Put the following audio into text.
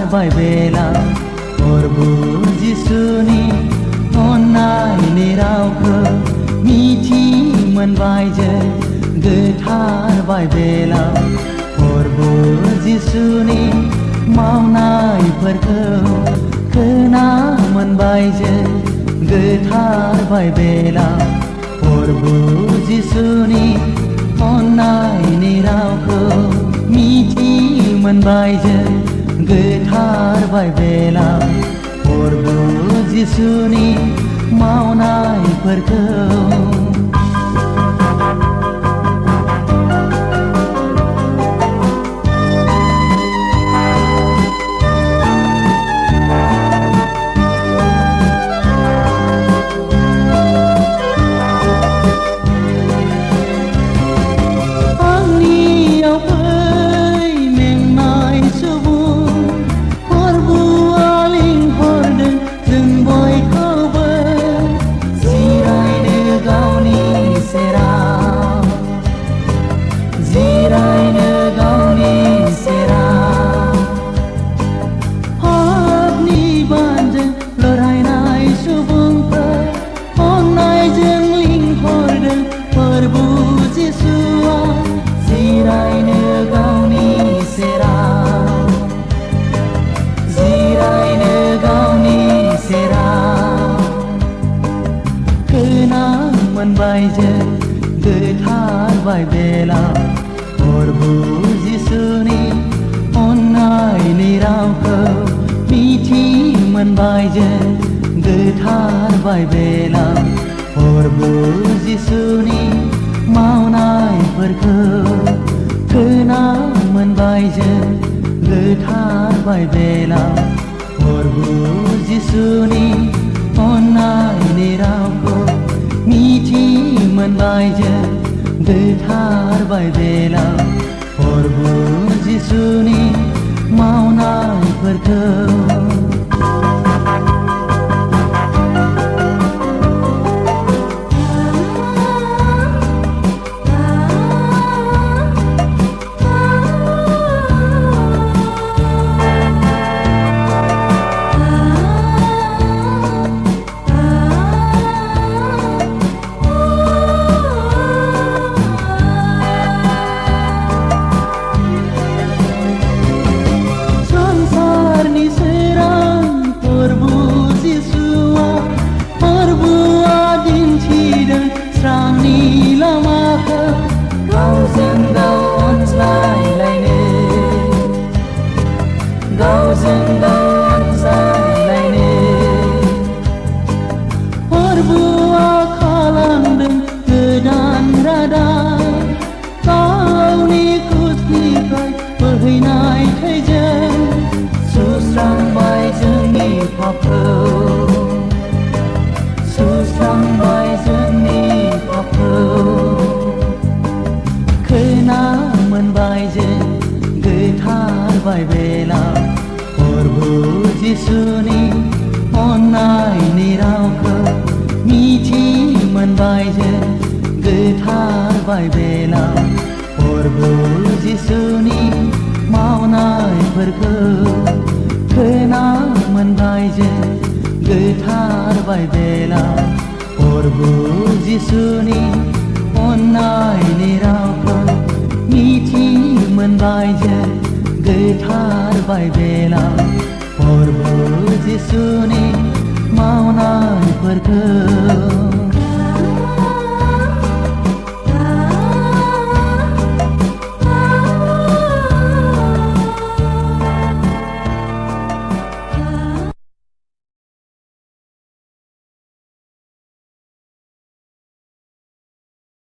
गोथारबाय बेला प्रभु जिसुनि अननायनि रावखौ मिथि मोनबाय जों गोथारबाय बेला प्रभु जिसुनि मावनायफोरखौ खोना मोनबाय जों गोथारबाय बेला प्रभु जिसुनि अननायनि रावखौ मिथि मोनबाय जों गोथारबाय बेला प्रभु जिसुनि मावनायफोरखौ मोनबाय जों गोथारबाय बेला प्रभु जिसुनि अननायनि रावखौ मिथि मोनबाय जों गोथारबाय बेला प्रभु जिसुनि मावनायफोरखौ खोना मोनबाय जों गोथारबाय बेला प्रभु जिसुनि अननायनि रावखौ मिथि मोनबाय जों गोथारबाय बेला प्रभु जिसुनि मावनायफोरखौ सुस्रांबाय जोंनि पापखौ खोना मोनबाय जों गोथारबाय बेला प्रभु जिसुनि अननायनि रावखौ मिथि मोनबाय जों गोथारबाय बेला प्रभु जिसुनि मावनायफोरखौ खोना मोनबाय जों गोथारबाय बेला प्रभु जिसुनि अननायनि रावखौ मिथि मोनबाय जों गोथारबाय बेला प्रभु जिसुनि मावनायफोरखौ